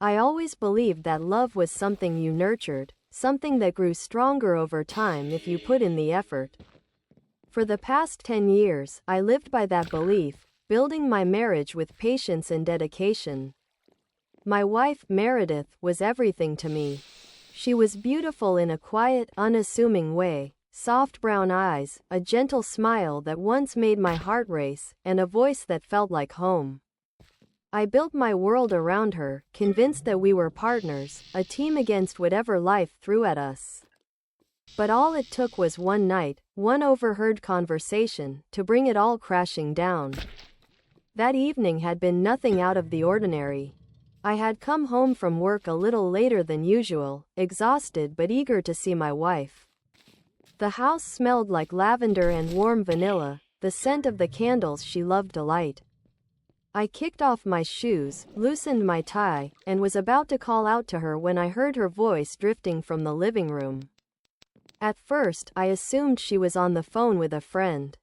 I always believed that love was something you nurtured, something that grew stronger over time if you put in the effort. For the past 10 years, I lived by that belief, building my marriage with patience and dedication. My wife, Meredith, was everything to me. She was beautiful in a quiet, unassuming way, soft brown eyes, a gentle smile that once made my heart race, and a voice that felt like home. I built my world around her, convinced that we were partners, a team against whatever life threw at us. But all it took was one night, one overheard conversation, to bring it all crashing down. That evening had been nothing out of the ordinary. I had come home from work a little later than usual, exhausted but eager to see my wife. The house smelled like lavender and warm vanilla, the scent of the candles she loved to light. I kicked off my shoes, loosened my tie, and was about to call out to her when I heard her voice drifting from the living room. At first, I assumed she was on the phone with a friend.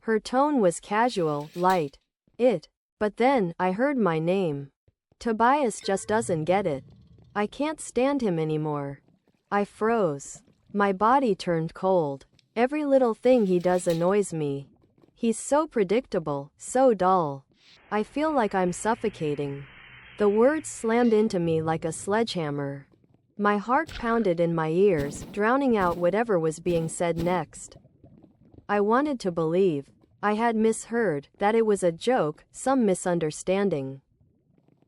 Her tone was casual, light. But then, I heard my name. Tobias just doesn't get it. I can't stand him anymore. I froze. My body turned cold. Every little thing he does annoys me. He's so predictable, so dull. I feel like I'm suffocating. The words slammed into me like a sledgehammer. My heart pounded in my ears, drowning out whatever was being said next. I wanted to believe. I had misheard, that it was a joke, some misunderstanding.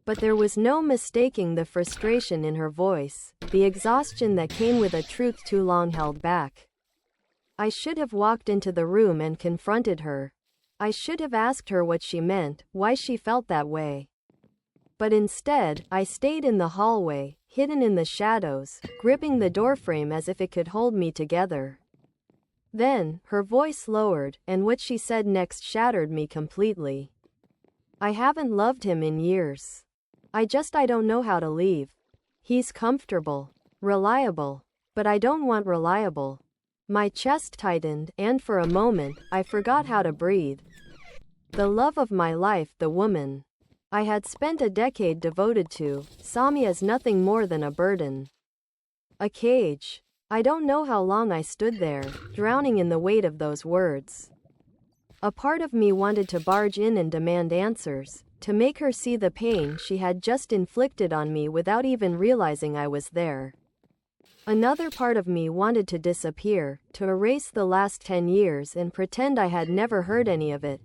But there was no mistaking the frustration in her voice, the exhaustion that came with a truth too long held back. I should have walked into the room and confronted her. I should have asked her what she meant, why she felt that way. But instead, I stayed in the hallway, hidden in the shadows, gripping the doorframe as if it could hold me together. Then, her voice lowered, and what she said next shattered me completely. I haven't loved him in years. I don't know how to leave. He's comfortable, reliable, but I don't want reliable. My chest tightened, and for a moment, I forgot how to breathe. The love of my life, the woman I had spent a decade devoted to, saw me as nothing more than a burden. A cage. I don't know how long I stood there, drowning in the weight of those words. A part of me wanted to barge in and demand answers, to make her see the pain she had just inflicted on me without even realizing I was there. Another part of me wanted to disappear, to erase the last 10 years and pretend I had never heard any of it.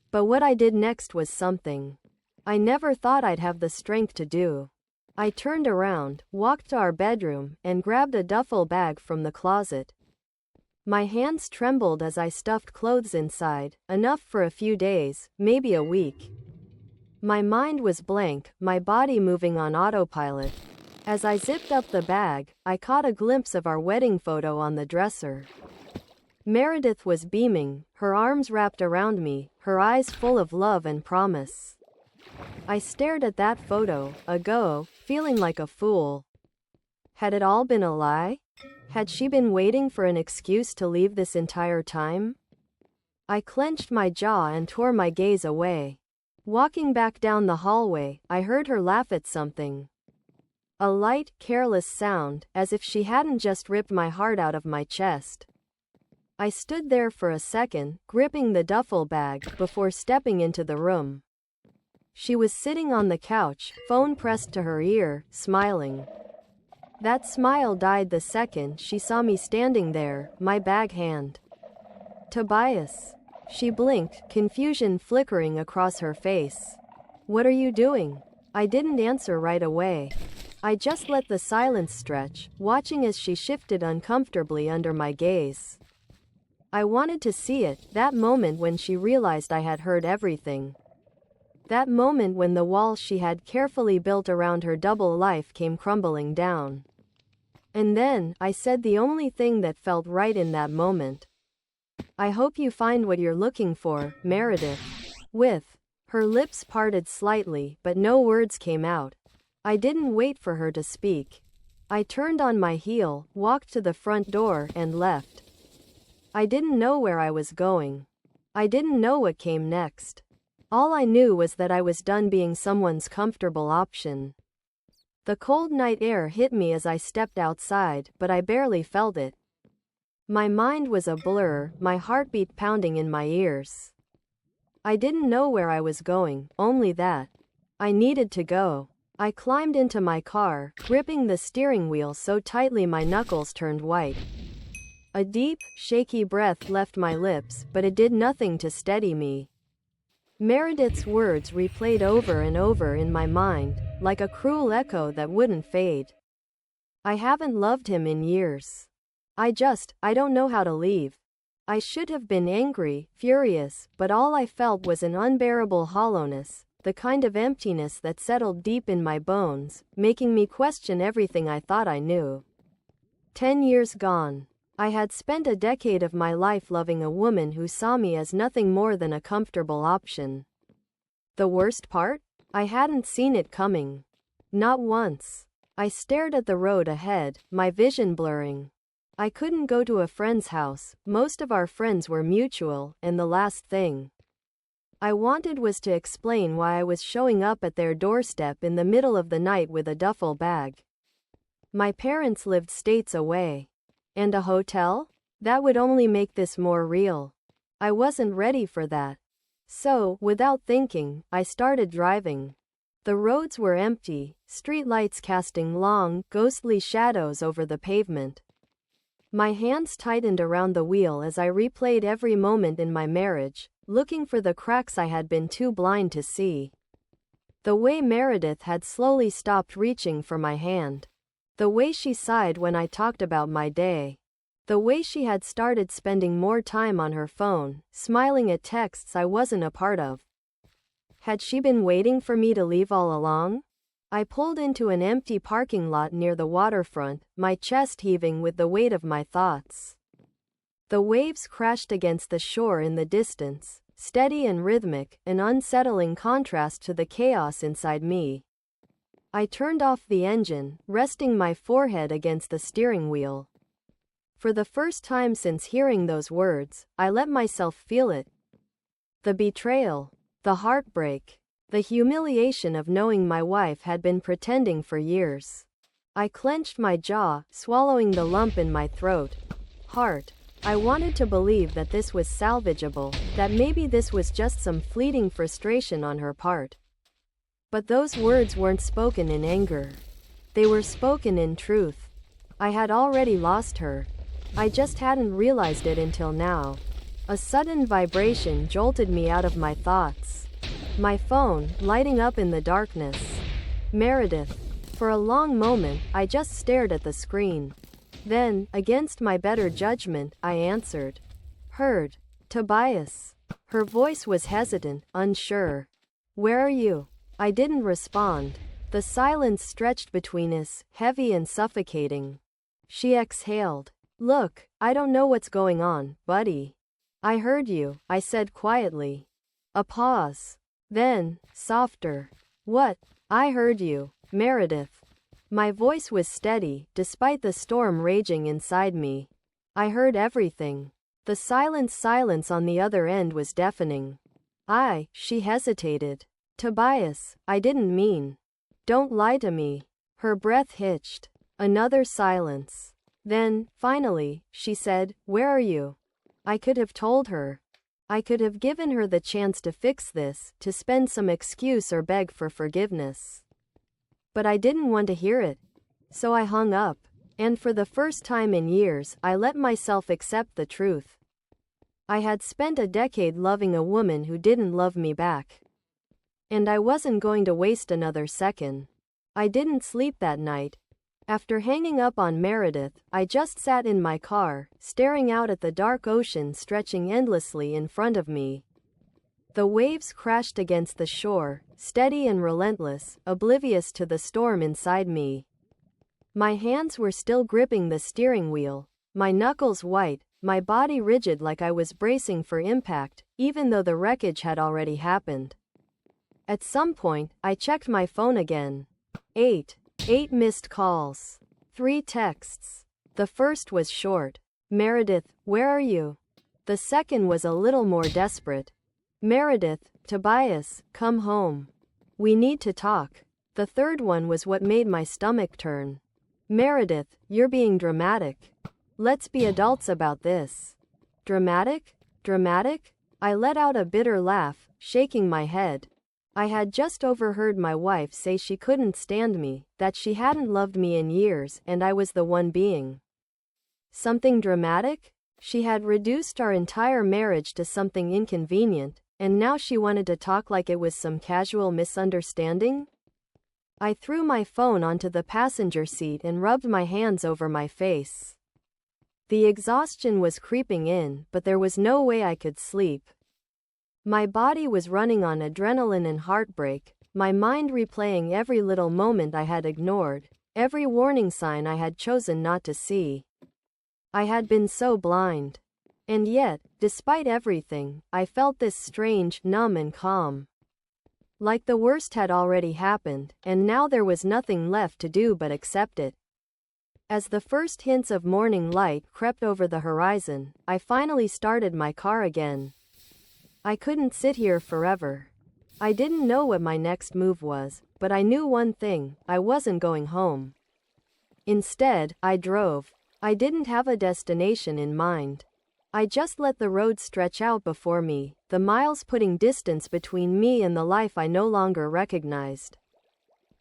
But what I did next was something I never thought I'd have the strength to do. I turned around, walked to our bedroom, and grabbed a duffel bag from the closet. My hands trembled as I stuffed clothes inside, enough for a few days, maybe a week. My mind was blank, my body moving on autopilot. As I zipped up the bag, I caught a glimpse of our wedding photo on the dresser. Meredith was beaming, her arms wrapped around me, her eyes full of love and promise. I stared at that photo, feeling like a fool. Had it all been a lie? Had she been waiting for an excuse to leave this entire time? I clenched my jaw and tore my gaze away. Walking back down the hallway, I heard her laugh at something. A light, careless sound, as if she hadn't just ripped my heart out of my chest. I stood there for a second, gripping the duffel bag, before stepping into the room. She was sitting on the couch, phone pressed to her ear, smiling. That smile died the second she saw me standing there, my bag hand. Tobias. She blinked, confusion flickering across her face. What are you doing? I didn't answer right away. I just let the silence stretch, watching as she shifted uncomfortably under my gaze. I wanted to see it, that moment when she realized I had heard everything. That moment when the wall she had carefully built around her double life came crumbling down. And then, I said the only thing that felt right in that moment. I hope you find what you're looking for, Meredith. Her lips parted slightly, but no words came out. I didn't wait for her to speak. I turned on my heel, walked to the front door, and left. I didn't know where I was going. I didn't know what came next. All I knew was that I was done being someone's comfortable option. The cold night air hit me as I stepped outside, but I barely felt it. My mind was a blur, my heartbeat pounding in my ears. I didn't know where I was going, only that I needed to go. I climbed into my car, gripping the steering wheel so tightly my knuckles turned white. A deep, shaky breath left my lips, but it did nothing to steady me. Meredith's words replayed over and over in my mind, like a cruel echo that wouldn't fade. I haven't loved him in years. I don't know how to leave. I should have been angry, furious, but all I felt was an unbearable hollowness, the kind of emptiness that settled deep in my bones, making me question everything I thought I knew. 10 years gone. I had spent a decade of my life loving a woman who saw me as nothing more than a comfortable option. The worst part? I hadn't seen it coming. Not once. I stared at the road ahead, my vision blurring. I couldn't go to a friend's house, most of our friends were mutual, and the last thing I wanted was to explain why I was showing up at their doorstep in the middle of the night with a duffel bag. My parents lived states away. And a hotel? That would only make this more real. I wasn't ready for that. So, without thinking, I started driving. The roads were empty, streetlights casting long, ghostly shadows over the pavement. My hands tightened around the wheel as I replayed every moment in my marriage, looking for the cracks I had been too blind to see. The way Meredith had slowly stopped reaching for my hand. The way she sighed when I talked about my day. The way she had started spending more time on her phone, smiling at texts I wasn't a part of. Had she been waiting for me to leave all along? I pulled into an empty parking lot near the waterfront, my chest heaving with the weight of my thoughts. The waves crashed against the shore in the distance, steady and rhythmic, an unsettling contrast to the chaos inside me. I turned off the engine, resting my forehead against the steering wheel. For the first time since hearing those words, I let myself feel it. The betrayal, the heartbreak, the humiliation of knowing my wife had been pretending for years. I clenched my jaw, swallowing the lump in my throat. I wanted to believe that this was salvageable, that maybe this was just some fleeting frustration on her part. But those words weren't spoken in anger. They were spoken in truth. I had already lost her. I just hadn't realized it until now. A sudden vibration jolted me out of my thoughts. My phone, lighting up in the darkness. Meredith. For a long moment, I just stared at the screen. Then, against my better judgment, I answered. Heard. Tobias. Her voice was hesitant, unsure. Where are you? I didn't respond. The silence stretched between us, heavy and suffocating. She exhaled. Look, I don't know what's going on, buddy. I heard you, I said quietly. A pause. Then, softer. What? I heard you, Meredith. My voice was steady, despite the storm raging inside me. I heard everything. The silence on the other end was deafening. She hesitated. Tobias, I didn't mean. Don't lie to me. Her breath hitched. Another silence. Then, finally, she said, where are you? I could have told her. I could have given her the chance to fix this, to spend some excuse or beg for forgiveness. But I didn't want to hear it. So I hung up. And for the first time in years, I let myself accept the truth. I had spent a decade loving a woman who didn't love me back. And I wasn't going to waste another second. I didn't sleep that night. After hanging up on Meredith, I just sat in my car, staring out at the dark ocean stretching endlessly in front of me. The waves crashed against the shore, steady and relentless, oblivious to the storm inside me. My hands were still gripping the steering wheel, my knuckles white, my body rigid like I was bracing for impact, even though the wreckage had already happened. At some point, I checked my phone again. 8 missed calls. 3 texts. The first was short. Meredith, where are you? The second was a little more desperate. Meredith, Tobias, come home. We need to talk. The third one was what made my stomach turn. Meredith, you're being dramatic. Let's be adults about this. Dramatic? Dramatic? I let out a bitter laugh, shaking my head. I had just overheard my wife say she couldn't stand me, that she hadn't loved me in years, and I was the one being. Something dramatic? She had reduced our entire marriage to something inconvenient, and now she wanted to talk like it was some casual misunderstanding? I threw my phone onto the passenger seat and rubbed my hands over my face. The exhaustion was creeping in, but there was no way I could sleep. My body was running on adrenaline and heartbreak, my mind replaying every little moment I had ignored, every warning sign I had chosen not to see. I had been so blind. And yet, despite everything, I felt this strange, numb and calm. Like the worst had already happened, and now there was nothing left to do but accept it. As the first hints of morning light crept over the horizon, I finally started my car again. I couldn't sit here forever. I didn't know what my next move was, but I knew one thing: I wasn't going home. Instead, I drove. I didn't have a destination in mind. I just let the road stretch out before me, the miles putting distance between me and the life I no longer recognized.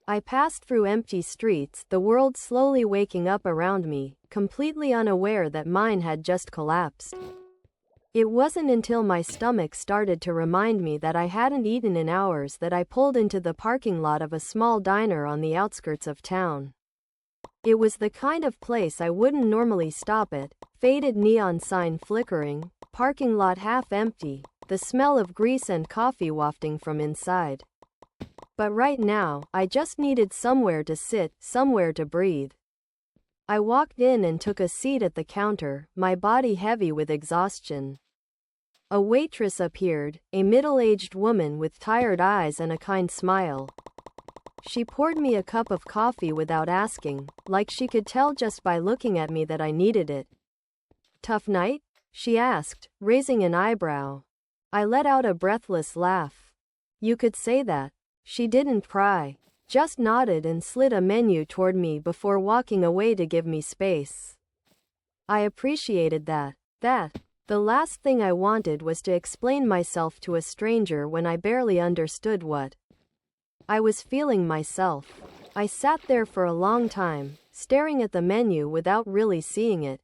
I passed through empty streets, the world slowly waking up around me, completely unaware that mine had just collapsed. It wasn't until my stomach started to remind me that I hadn't eaten in hours that I pulled into the parking lot of a small diner on the outskirts of town. It was the kind of place I wouldn't normally stop at, faded neon sign flickering, parking lot half empty, the smell of grease and coffee wafting from inside. But right now, I just needed somewhere to sit, somewhere to breathe. I walked in and took a seat at the counter, my body heavy with exhaustion. A waitress appeared, a middle-aged woman with tired eyes and a kind smile. She poured me a cup of coffee without asking, like she could tell just by looking at me that I needed it. "Tough night?" she asked, raising an eyebrow. I let out a breathless laugh. "You could say that." She didn't pry, just nodded and slid a menu toward me before walking away to give me space. I appreciated that. The last thing I wanted was to explain myself to a stranger when I barely understood what I was feeling myself. I sat there for a long time, staring at the menu without really seeing it.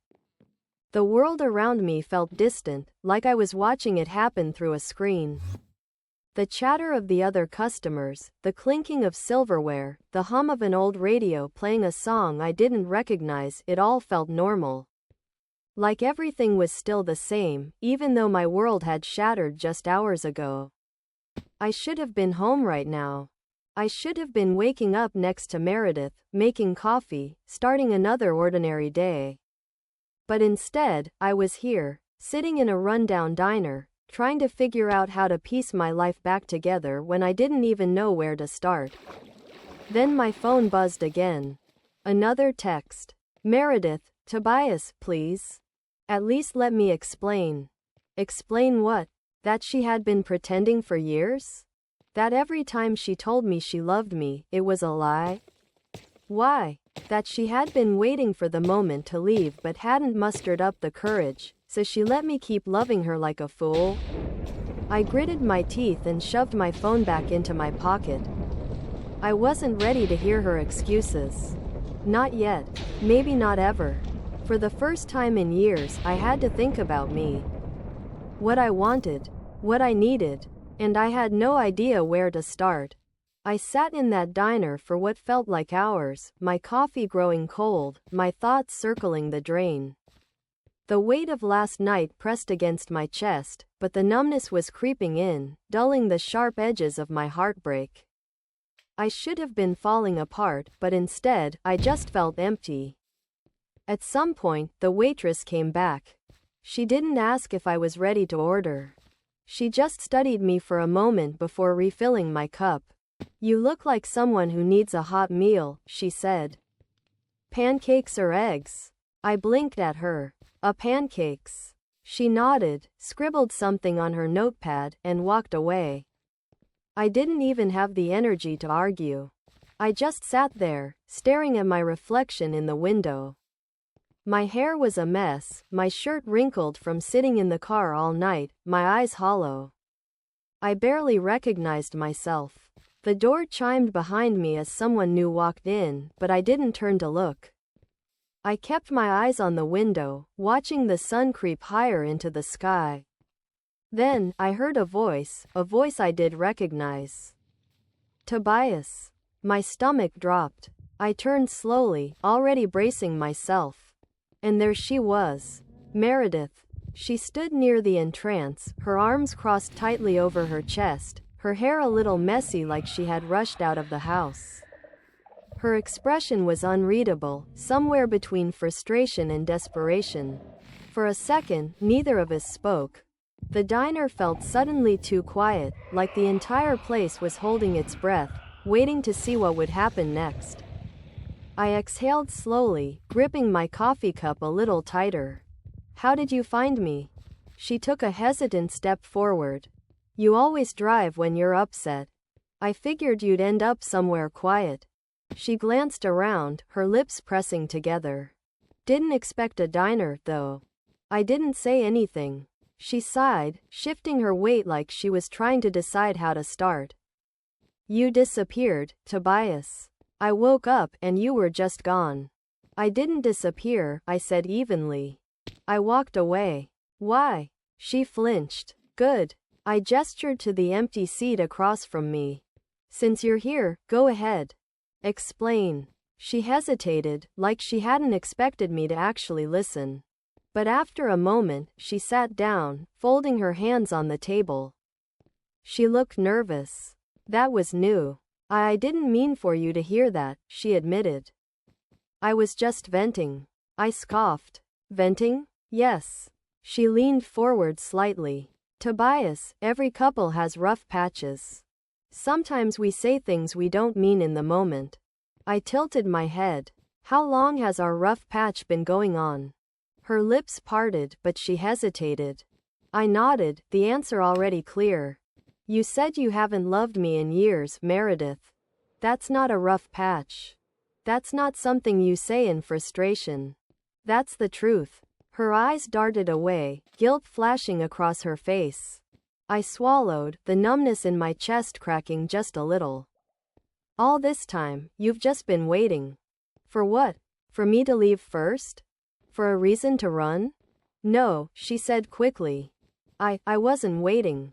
The world around me felt distant, like I was watching it happen through a screen. The chatter of the other customers, the clinking of silverware, the hum of an old radio playing a song I didn't recognize, it all felt normal. Like everything was still the same, even though my world had shattered just hours ago. I should have been home right now. I should have been waking up next to Meredith, making coffee, starting another ordinary day. But instead, I was here, sitting in a rundown diner, trying to figure out how to piece my life back together when I didn't even know where to start. Then my phone buzzed again. Another text. "Meredith, Tobias, please. At least let me explain." Explain what? That she had been pretending for years? That every time she told me she loved me, it was a lie? Why? That she had been waiting for the moment to leave but hadn't mustered up the courage, so she let me keep loving her like a fool? I gritted my teeth and shoved my phone back into my pocket. I wasn't ready to hear her excuses. Not yet. Maybe not ever. For the first time in years, I had to think about me. What I wanted. What I needed. And I had no idea where to start. I sat in that diner for what felt like hours, my coffee growing cold, my thoughts circling the drain. The weight of last night pressed against my chest, but the numbness was creeping in, dulling the sharp edges of my heartbreak. I should have been falling apart, but instead, I just felt empty. At some point, the waitress came back. She didn't ask if I was ready to order. She just studied me for a moment before refilling my cup. "You look like someone who needs a hot meal," she said. "Pancakes or eggs?" I blinked at her. Pancakes." She nodded, scribbled something on her notepad, and walked away. I didn't even have the energy to argue. I just sat there, staring at my reflection in the window. My hair was a mess, my shirt wrinkled from sitting in the car all night, my eyes hollow. I barely recognized myself. The door chimed behind me as someone new walked in, but I didn't turn to look. I kept my eyes on the window, watching the sun creep higher into the sky. Then, I heard a voice I did recognize. Tobias. My stomach dropped. I turned slowly, already bracing myself. And there she was. Meredith. She stood near the entrance, her arms crossed tightly over her chest, her hair a little messy like she had rushed out of the house. Her expression was unreadable, somewhere between frustration and desperation. For a second, neither of us spoke. The diner felt suddenly too quiet, like the entire place was holding its breath, waiting to see what would happen next. I exhaled slowly, gripping my coffee cup a little tighter. How did you find me? She took a hesitant step forward. You always drive when you're upset. I figured you'd end up somewhere quiet. She glanced around, her lips pressing together. Didn't expect a diner, though. I didn't say anything. She sighed, shifting her weight like she was trying to decide how to start. You disappeared, Tobias. I woke up and you were just gone. I didn't disappear, I said evenly. I walked away. Why? She flinched. Good. I gestured to the empty seat across from me. Since you're here, go ahead. Explain. She hesitated, like she hadn't expected me to actually listen. But after a moment, she sat down, folding her hands on the table. She looked nervous. That was new. I didn't mean for you to hear that, she admitted. I was just venting. I scoffed. Venting? Yes. She leaned forward slightly. Tobias, every couple has rough patches. Sometimes we say things we don't mean in the moment. I tilted my head. How long has our rough patch been going on? Her lips parted, but she hesitated. I nodded, the answer already clear. You said you haven't loved me in years, Meredith. That's not a rough patch. That's not something you say in frustration. That's the truth. Her eyes darted away, guilt flashing across her face. I swallowed, the numbness in my chest cracking just a little. All this time, you've just been waiting. For what? For me to leave first? For a reason to run? No, she said quickly. I wasn't waiting.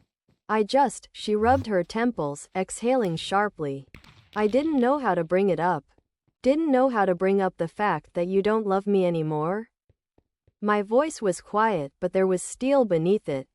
She rubbed her temples, exhaling sharply. I didn't know how to bring it up. Didn't know how to bring up the fact that you don't love me anymore. My voice was quiet, but there was steel beneath it.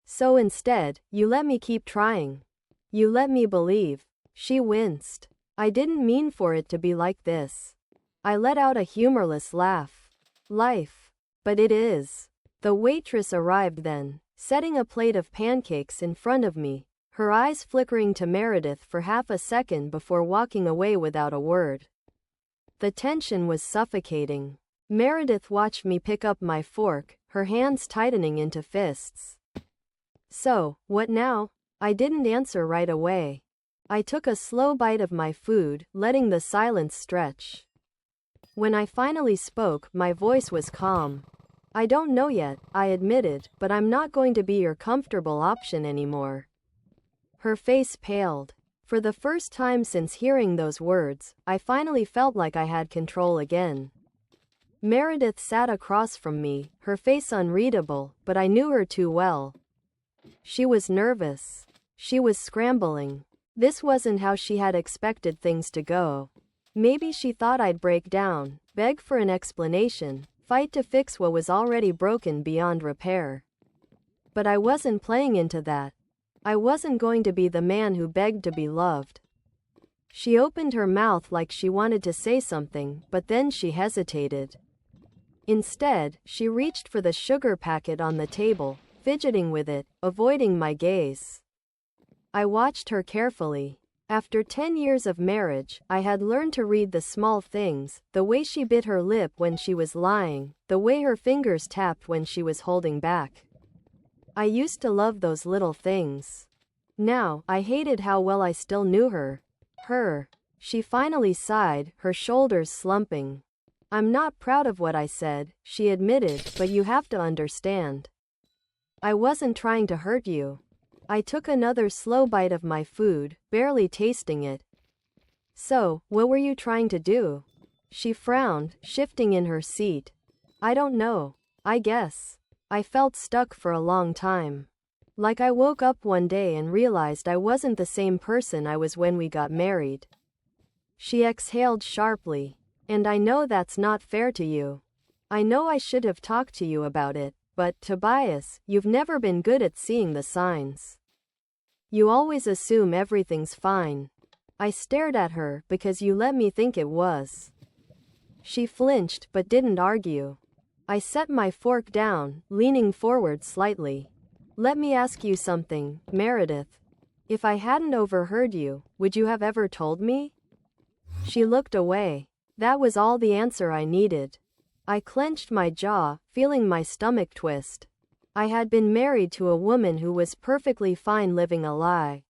So instead, you let me keep trying. You let me believe. She winced. I didn't mean for it to be like this. I let out a humorless laugh. Life. But it is. The waitress arrived then, setting a plate of pancakes in front of me, her eyes flickering to Meredith for half a second before walking away without a word. The tension was suffocating. Meredith watched me pick up my fork, her hands tightening into fists. So, what now? I didn't answer right away. I took a slow bite of my food, letting the silence stretch. When I finally spoke, my voice was calm. I don't know yet, I admitted, but I'm not going to be your comfortable option anymore. Her face paled. For the first time since hearing those words, I finally felt like I had control again. Meredith sat across from me, her face unreadable, but I knew her too well. She was nervous. She was scrambling. This wasn't how she had expected things to go. Maybe she thought I'd break down, beg for an explanation, fight to fix what was already broken beyond repair. But I wasn't playing into that. I wasn't going to be the man who begged to be loved. She opened her mouth like she wanted to say something, but then she hesitated. Instead, she reached for the sugar packet on the table, fidgeting with it, avoiding my gaze. I watched her carefully. After 10 years of marriage, I had learned to read the small things, the way she bit her lip when she was lying, the way her fingers tapped when she was holding back. I used to love those little things. Now, I hated how well I still knew her. She finally sighed, her shoulders slumping. I'm not proud of what I said, she admitted, but you have to understand. I wasn't trying to hurt you. I took another slow bite of my food, barely tasting it. So, what were you trying to do? She frowned, shifting in her seat. I don't know. I guess. I felt stuck for a long time. Like I woke up one day and realized I wasn't the same person I was when we got married. She exhaled sharply. And I know that's not fair to you. I know I should have talked to you about it, but, Tobias, you've never been good at seeing the signs. You always assume everything's fine. I stared at her because you let me think it was. She flinched but didn't argue. I set my fork down, leaning forward slightly. Let me ask you something, Meredith. If I hadn't overheard you, would you have ever told me? She looked away. That was all the answer I needed. I clenched my jaw, feeling my stomach twist. I had been married to a woman who was perfectly fine living a lie.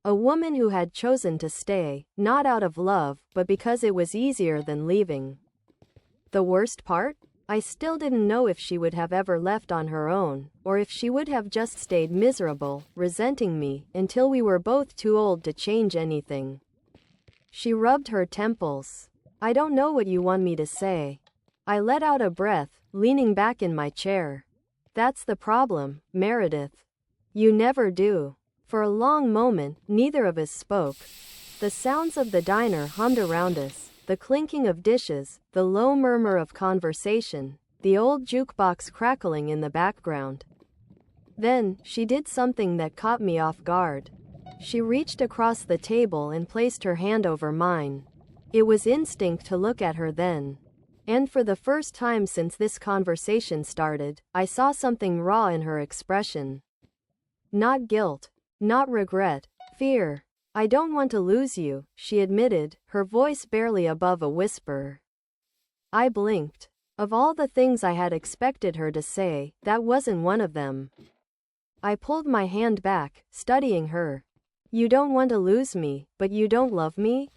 A woman who had chosen to stay, not out of love, but because it was easier than leaving. The worst part? I still didn't know if she would have ever left on her own, or if she would have just stayed miserable, resenting me, until we were both too old to change anything. She rubbed her temples. I don't know what you want me to say. I let out a breath, leaning back in my chair. That's the problem, Meredith. You never do. For a long moment, neither of us spoke. The sounds of the diner hummed around us, the clinking of dishes, the low murmur of conversation, the old jukebox crackling in the background. Then, she did something that caught me off guard. She reached across the table and placed her hand over mine. It was instinct to look at her then. And for the first time since this conversation started, I saw something raw in her expression. Not guilt. Not regret. Fear. I don't want to lose you, she admitted, her voice barely above a whisper. I blinked. Of all the things I had expected her to say, that wasn't one of them. I pulled my hand back, studying her. You don't want to lose me, but you don't love me?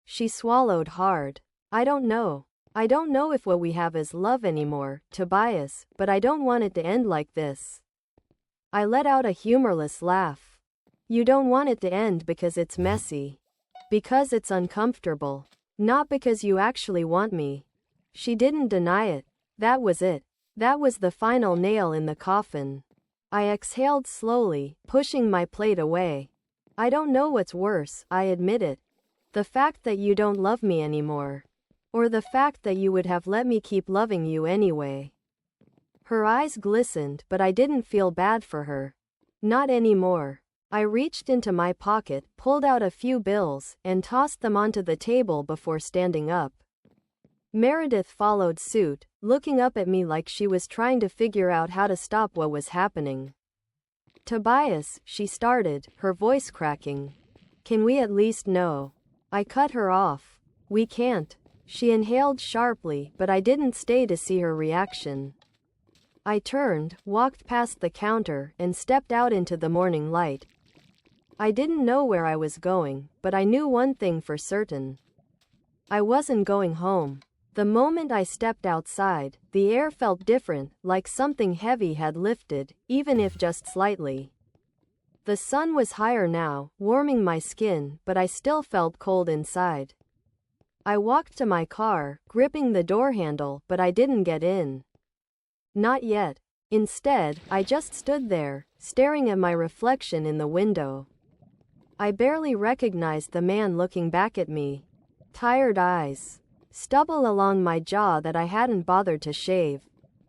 She swallowed hard. I don't know. I don't know if what we have is love anymore, Tobias, but I don't want it to end like this. I let out a humorless laugh. You don't want it to end because it's messy. Because it's uncomfortable. Not because you actually want me. She didn't deny it. That was it. That was the final nail in the coffin. I exhaled slowly, pushing my plate away. I don't know what's worse, I admit it. The fact that you don't love me anymore. Or the fact that you would have let me keep loving you anyway. Her eyes glistened, but I didn't feel bad for her. Not anymore. I reached into my pocket, pulled out a few bills, and tossed them onto the table before standing up. Meredith followed suit, looking up at me like she was trying to figure out how to stop what was happening. Tobias, she started, her voice cracking. Can we at least know? I cut her off. We can't. She inhaled sharply, but I didn't stay to see her reaction. I turned, walked past the counter, and stepped out into the morning light. I didn't know where I was going, but I knew one thing for certain. I wasn't going home. The moment I stepped outside, the air felt different, like something heavy had lifted, even if just slightly. The sun was higher now, warming my skin, but I still felt cold inside. I walked to my car, gripping the door handle, but I didn't get in. Not yet. Instead, I just stood there, staring at my reflection in the window. I barely recognized the man looking back at me. Tired eyes. Stubble along my jaw that I hadn't bothered to shave.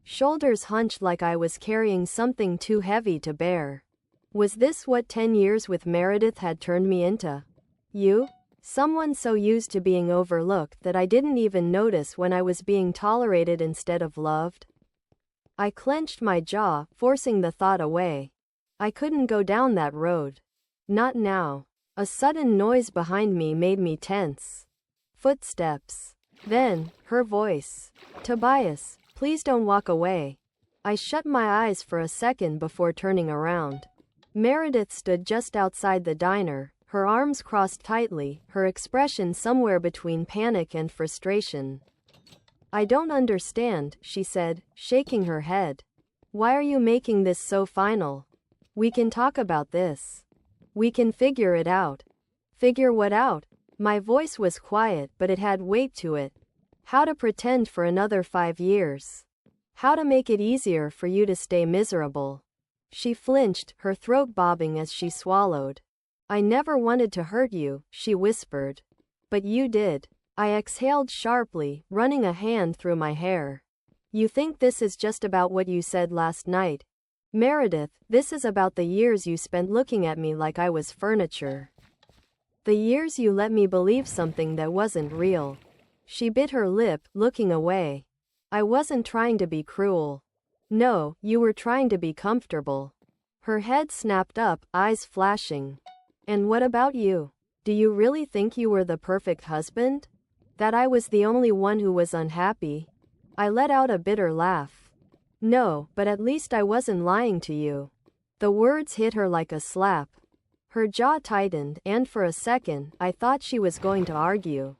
Shoulders hunched like I was carrying something too heavy to bear. Was this what 10 years with Meredith had turned me into? You? Someone so used to being overlooked that I didn't even notice when I was being tolerated instead of loved? I clenched my jaw, forcing the thought away. I couldn't go down that road. Not now. A sudden noise behind me made me tense. Footsteps. Then, her voice. Tobias, please don't walk away. I shut my eyes for a second before turning around. Meredith stood just outside the diner, Her arms crossed tightly, her expression somewhere between panic and frustration. I don't understand, she said, shaking her head. Why are you making this so final? We can talk about this. We can figure it out. Figure what out? My voice was quiet, but it had weight to it. How to pretend for another 5 years. How to make it easier for you to stay miserable. She flinched, her throat bobbing as she swallowed. I never wanted to hurt you, she whispered. But you did. I exhaled sharply, running a hand through my hair. You think this is just about what you said last night? Meredith, this is about the years you spent looking at me like I was furniture. The years you let me believe something that wasn't real. She bit her lip, looking away. I wasn't trying to be cruel. No, you were trying to be comfortable. Her head snapped up, eyes flashing. And what about you? Do you really think you were the perfect husband? That I was the only one who was unhappy? I let out a bitter laugh. No, but at least I wasn't lying to you. The words hit her like a slap. Her jaw tightened, and for a second, I thought she was going to argue.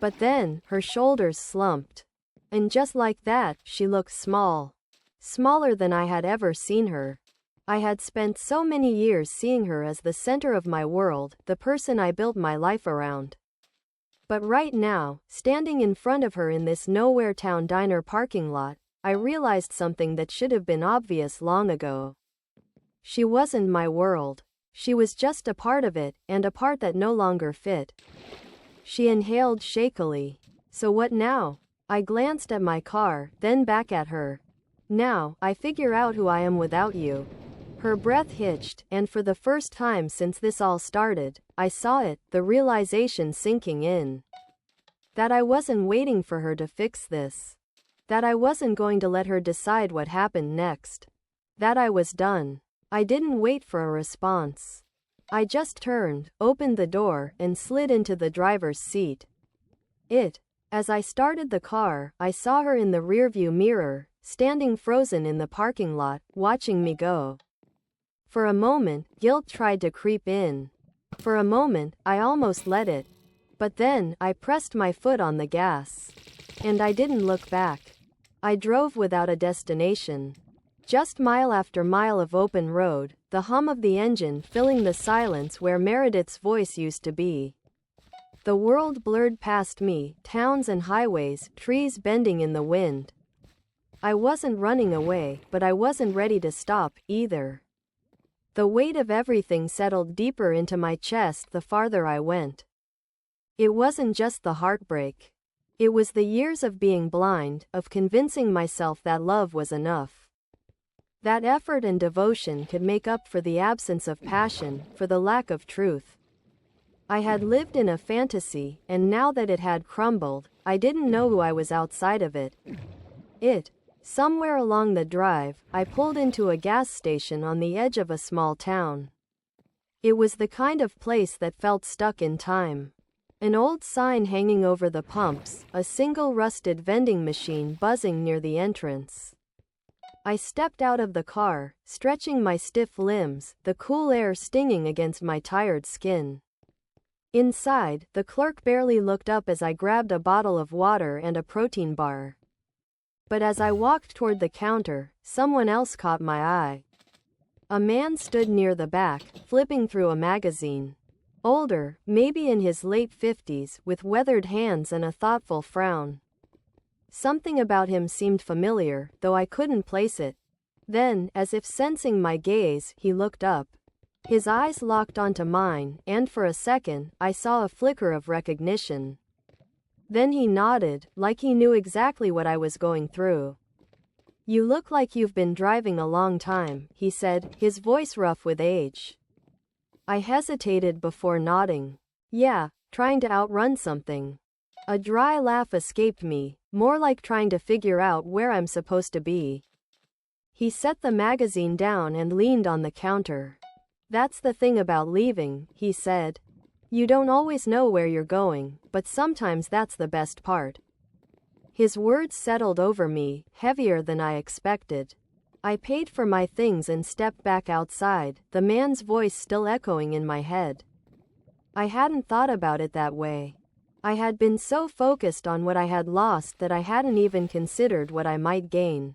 But then, her shoulders slumped. And just like that, she looked small. Smaller than I had ever seen her. I had spent so many years seeing her as the center of my world, the person I built my life around. But right now, standing in front of her in this nowhere town diner parking lot, I realized something that should have been obvious long ago. She wasn't my world. She was just a part of it, and a part that no longer fit. She inhaled shakily. So what now? I glanced at my car, then back at her. Now, I figure out who I am without you. Her breath hitched, and for the first time since this all started, I saw it, the realization sinking in. That I wasn't waiting for her to fix this. That I wasn't going to let her decide what happened next. That I was done. I didn't wait for a response. I just turned, opened the door, and slid into the driver's seat. As I started the car, I saw her in the rearview mirror, standing frozen in the parking lot, watching me go. For a moment, guilt tried to creep in. For a moment, I almost let it. But then, I pressed my foot on the gas. And I didn't look back. I drove without a destination. Just mile after mile of open road, the hum of the engine filling the silence where Meredith's voice used to be. The world blurred past me, towns and highways, trees bending in the wind. I wasn't running away, but I wasn't ready to stop, either. The weight of everything settled deeper into my chest the farther I went. It wasn't just the heartbreak. It was the years of being blind, of convincing myself that love was enough. That effort and devotion could make up for the absence of passion, for the lack of truth. I had lived in a fantasy, and now that it had crumbled, I didn't know who I was outside of it. Somewhere along the drive, I pulled into a gas station on the edge of a small town. It was the kind of place that felt stuck in time. An old sign hanging over the pumps, a single rusted vending machine buzzing near the entrance. I stepped out of the car, stretching my stiff limbs, the cool air stinging against my tired skin. Inside, the clerk barely looked up as I grabbed a bottle of water and a protein bar. But as I walked toward the counter, someone else caught my eye. A man stood near the back, flipping through a magazine. Older, maybe in his late 50s, with weathered hands and a thoughtful frown. Something about him seemed familiar, though I couldn't place it. Then, as if sensing my gaze, he looked up. His eyes locked onto mine, and for a second, I saw a flicker of recognition. Then he nodded, like he knew exactly what I was going through. You look like you've been driving a long time, he said, his voice rough with age. I hesitated before nodding. Yeah, trying to outrun something. A dry laugh escaped me, more like trying to figure out where I'm supposed to be. He set the magazine down and leaned on the counter. That's the thing about leaving, he said. You don't always know where you're going, but sometimes that's the best part. His words settled over me, heavier than I expected. I paid for my things and stepped back outside, the man's voice still echoing in my head. I hadn't thought about it that way. I had been so focused on what I had lost that I hadn't even considered what I might gain.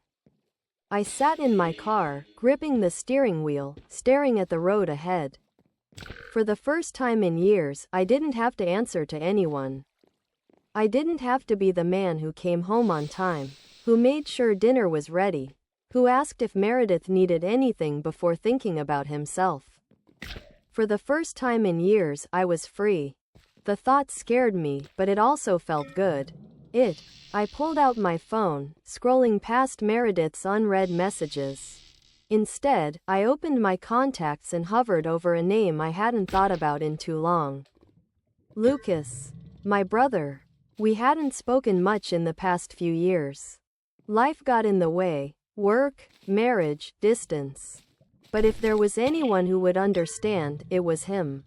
I sat in my car, gripping the steering wheel, staring at the road ahead. For the first time in years, I didn't have to answer to anyone. I didn't have to be the man who came home on time, who made sure dinner was ready, who asked if Meredith needed anything before thinking about himself. For the first time in years, I was free. The thought scared me, but it also felt good. I pulled out my phone, scrolling past Meredith's unread messages. Instead, I opened my contacts and hovered over a name I hadn't thought about in too long. Lucas. My brother. We hadn't spoken much in the past few years. Life got in the way. Work, marriage, distance. But if there was anyone who would understand, it was him.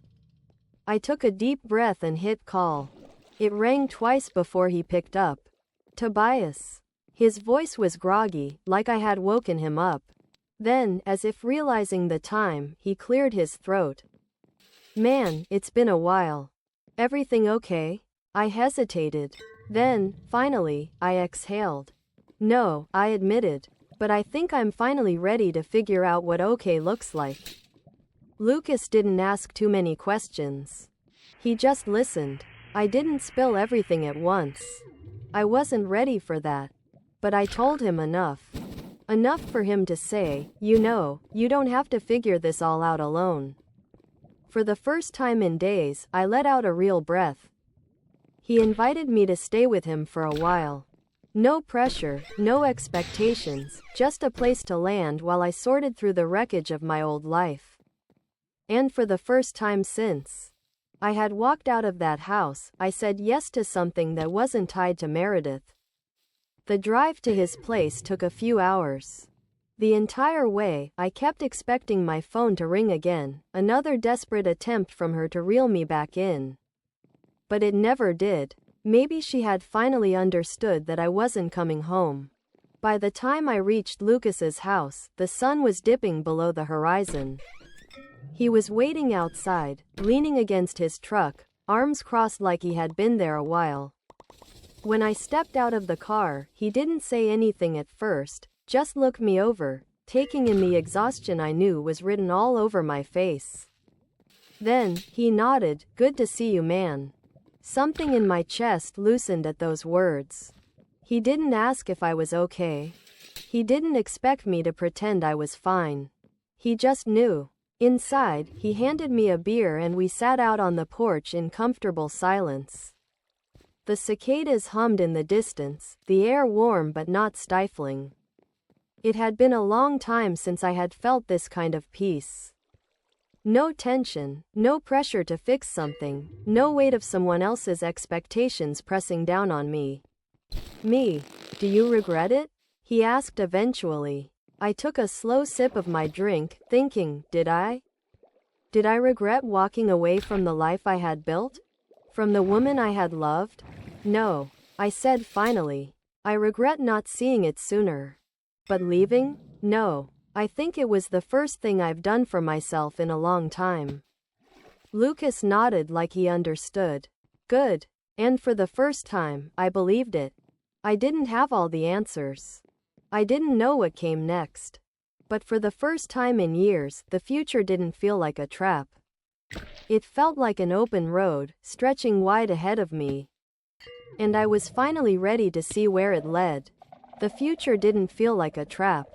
I took a deep breath and hit call. It rang twice before he picked up. Tobias. His voice was groggy, like I had woken him up. Then, as if realizing the time, he cleared his throat. Man, it's been a while. Everything okay? I hesitated. Then, finally, I exhaled. No, I admitted. But I think I'm finally ready to figure out what okay looks like. Lucas didn't ask too many questions. He just listened. I didn't spill everything at once. I wasn't ready for that. But I told him enough. Enough for him to say, you know, you don't have to figure this all out alone. For the first time in days, I let out a real breath. He invited me to stay with him for a while. No pressure, no expectations, just a place to land while I sorted through the wreckage of my old life. And for the first time since I had walked out of that house, I said yes to something that wasn't tied to Meredith. The drive to his place took a few hours. The entire way, I kept expecting my phone to ring again, another desperate attempt from her to reel me back in. But it never did. Maybe she had finally understood that I wasn't coming home. By the time I reached Lucas's house, the sun was dipping below the horizon. He was waiting outside, leaning against his truck, arms crossed like he had been there a while. When I stepped out of the car, he didn't say anything at first, just looked me over, taking in the exhaustion I knew was written all over my face. Then, he nodded, "Good to see you, man." Something in my chest loosened at those words. He didn't ask if I was okay. He didn't expect me to pretend I was fine. He just knew. Inside, he handed me a beer and we sat out on the porch in comfortable silence. The cicadas hummed in the distance, the air warm but not stifling. It had been a long time since I had felt this kind of peace. No tension, no pressure to fix something, no weight of someone else's expectations pressing down on me. Me. Do you regret it? He asked eventually. I took a slow sip of my drink, thinking, did I? Did I regret walking away from the life I had built? From the woman I had loved? No, I said finally. I regret not seeing it sooner. But leaving? No. I think it was the first thing I've done for myself in a long time. Lucas nodded like he understood. Good. And for the first time, I believed it. I didn't have all the answers. I didn't know what came next. But for the first time in years, the future didn't feel like a trap. It felt like an open road, stretching wide ahead of me. And I was finally ready to see where it led. The future didn't feel like a trap.